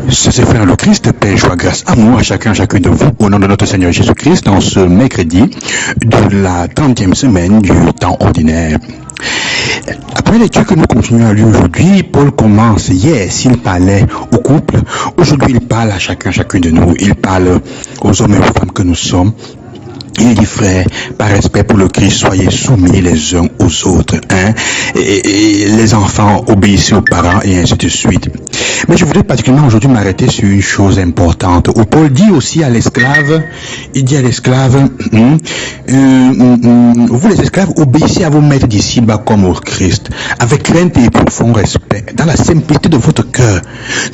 C'est frère le Christ, Père, joie, grâce, amour à chacun de vous, au nom de notre Seigneur Jésus-Christ, dans ce mercredi de la 30e semaine du temps ordinaire. Après l'étude que nous continuons à lire aujourd'hui, Paul commence hier, s'il parlait au couple, aujourd'hui il parle à chacun de nous, il parle aux hommes et aux femmes que nous sommes. Il dit, frère, par respect pour le Christ, soyez soumis les uns aux autres, et les enfants obéissez aux parents, et ainsi de suite. Mais je voudrais particulièrement aujourd'hui m'arrêter sur une chose importante, où Paul dit aussi à l'esclave, vous les esclaves, obéissez à vos maîtres d'ici-bas comme au Christ, avec crainte et profond respect, dans la simplicité de votre cœur.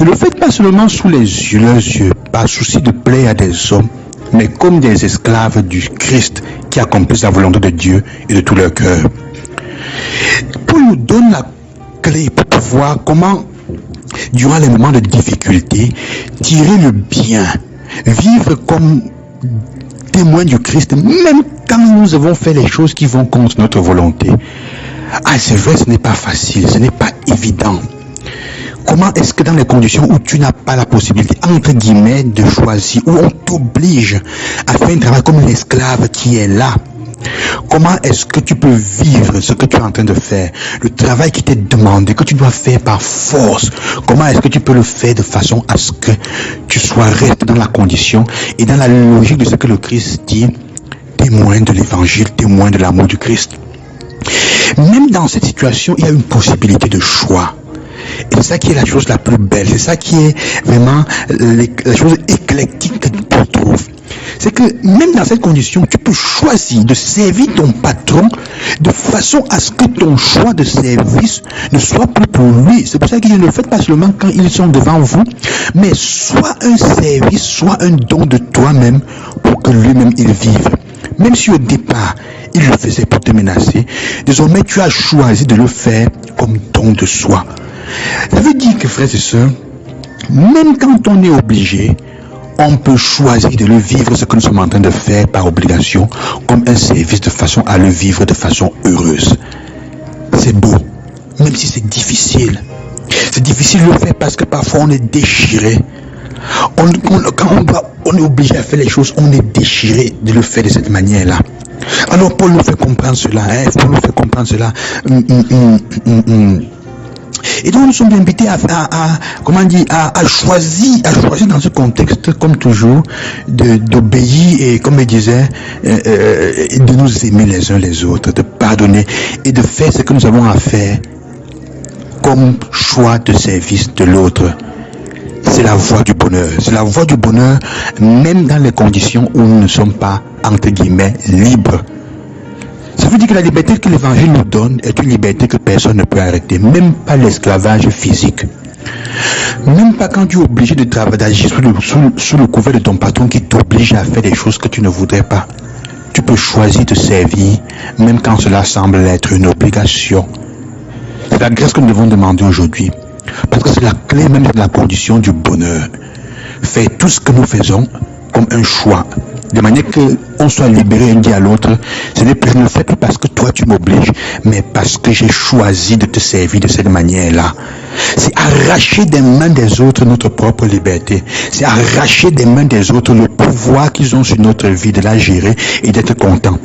Ne le faites pas seulement sous leurs yeux, par souci de plaire à des hommes, mais comme des esclaves du Christ qui accomplissent la volonté de Dieu et de tout leur cœur. Paul nous donne la clé pour pouvoir comment, durant les moments de difficulté, tirer le bien, vivre comme témoin du Christ, même quand nous avons fait les choses qui vont contre notre volonté. Ah, c'est vrai, ce n'est pas facile, ce n'est pas évident. Comment est-ce que dans les conditions où tu n'as pas la possibilité, entre guillemets, de choisir, où on t'oblige à faire un travail comme l'esclave qui est là, comment est-ce que tu peux vivre ce que tu es en train de faire, le travail qui t'est demandé, que tu dois faire par force, comment est-ce que tu peux le faire de façon à ce que tu sois resté dans la condition et dans la logique de ce que le Christ dit, témoin de l'évangile, témoin de l'amour du Christ. Même dans cette situation, il y a une possibilité de choix. Et c'est ça qui est la chose la plus belle, c'est ça qui est vraiment la chose éclectique que tu trouves. C'est que même dans cette condition, tu peux choisir de servir ton patron de façon à ce que ton choix de service ne soit plus pour lui. C'est pour ça qu'il ne le fait pas seulement quand ils sont devant vous, mais soit un service, soit un don de toi-même pour que lui-même il vive. Même si au départ, il le faisait pour te menacer, désormais tu as choisi de le faire comme don de soi. Ça veut dire que, frères et sœurs, même quand on est obligé, on peut choisir de le vivre, ce que nous sommes en train de faire par obligation, comme un service de façon à le vivre de façon heureuse. C'est beau, même si c'est difficile. C'est difficile de le faire parce que parfois on est déchiré. Quand on est obligé à faire les choses, on est déchiré de le faire de cette manière-là. Alors Paul nous fait comprendre cela, Et donc nous sommes invités à choisir dans ce contexte, comme toujours, d'obéir et, comme il disait, de nous aimer les uns les autres, de pardonner et de faire ce que nous avons à faire comme choix de service de l'autre. C'est la voie du bonheur. C'est la voie du bonheur, même dans les conditions où nous ne sommes pas, entre guillemets, libres. Ça veut dire que la liberté que l'évangile nous donne est une liberté que personne ne peut arrêter, même pas l'esclavage physique. Même pas quand tu es obligé de travailler, d'agir sous le couvert de ton patron qui t'oblige à faire des choses que tu ne voudrais pas. Tu peux choisir de servir, même quand cela semble être une obligation. C'est la grâce que nous devons demander aujourd'hui, parce que c'est la clé même de la condition du bonheur. Faire tout ce que nous faisons comme un choix, de manière qu'on soit libéré un dit à l'autre, je ne le fais plus parce que toi tu m'obliges, mais parce que j'ai choisi de te servir de cette manière-là. C'est arracher des mains des autres notre propre liberté. C'est arracher des mains des autres le pouvoir qu'ils ont sur notre vie, de la gérer et d'être content.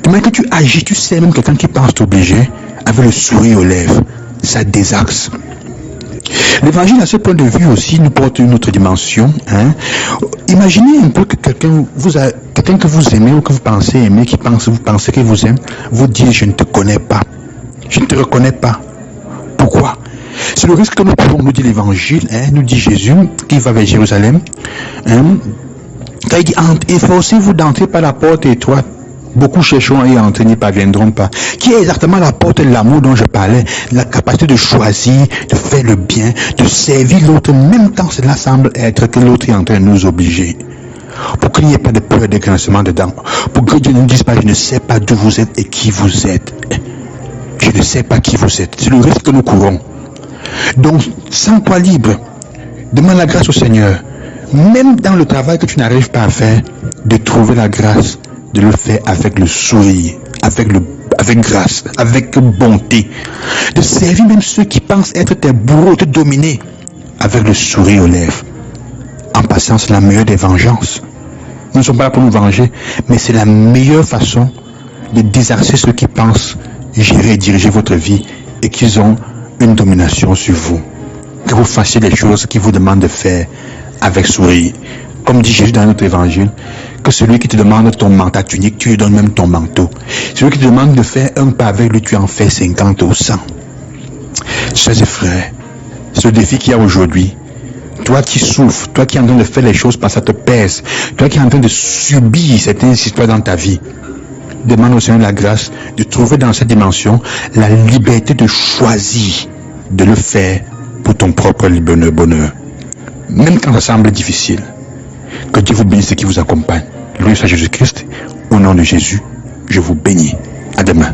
De manière que tu agis, tu sais même quelqu'un qui pense t'obliger, avec le sourire aux lèvres, ça désaxe. L'évangile à ce point de vue aussi nous porte une autre dimension. Imaginez un peu que quelqu'un que vous aimez ou que vous pensez aimer, vous pensez qu'il vous aime, vous dit je ne te connais pas, je ne te reconnais pas. Pourquoi? C'est le risque que nous pouvons, nous dit l'évangile, nous dit Jésus qui va vers Jérusalem. Quand il dit efforcez-vous d'entrer par la porte étroite. Beaucoup chercheront et entrer n'y parviendront pas. Qui est exactement la porte de l'amour dont je parlais? La capacité de choisir, de faire le bien, de servir l'autre, même quand cela semble être que l'autre est en train de nous obliger. Pour qu'il n'y ait pas de peur et de grincement dedans. Pour que Dieu ne nous dise pas, je ne sais pas d'où vous êtes et qui vous êtes. Je ne sais pas qui vous êtes. C'est le risque que nous courons. Donc, sens-toi libre. Demande la grâce au Seigneur. Même dans le travail que tu n'arrives pas à faire, de trouver la grâce, de le faire avec le sourire, avec grâce, avec bonté, de servir même ceux qui pensent être tes bourreaux, te dominer, avec le sourire aux lèvres. En passant, c'est la meilleure des vengeances. Nous ne sommes pas là pour nous venger, mais c'est la meilleure façon de désarcer ceux qui pensent gérer et diriger votre vie et qu'ils ont une domination sur vous. Que vous fassiez les choses qu'ils vous demandent de faire avec sourire. Comme dit Jésus dans notre évangile, que celui qui te demande ton manteau tunique, tu lui donnes même ton manteau. Celui qui te demande de faire un pas avec lui, tu en fais 50 ou 100. Chers et frères, ce défi qu'il y a aujourd'hui, toi qui souffres, toi qui es en train de faire les choses parce que ça te pèse, toi qui es en train de subir certaines histoires dans ta vie, demande au Seigneur la grâce de trouver dans cette dimension la liberté de choisir de le faire pour ton propre bonheur. Même quand ça semble difficile. Que Dieu vous bénisse et qu'il vous accompagne. Loué soit Jésus-Christ. Au nom de Jésus, je vous bénis. À demain.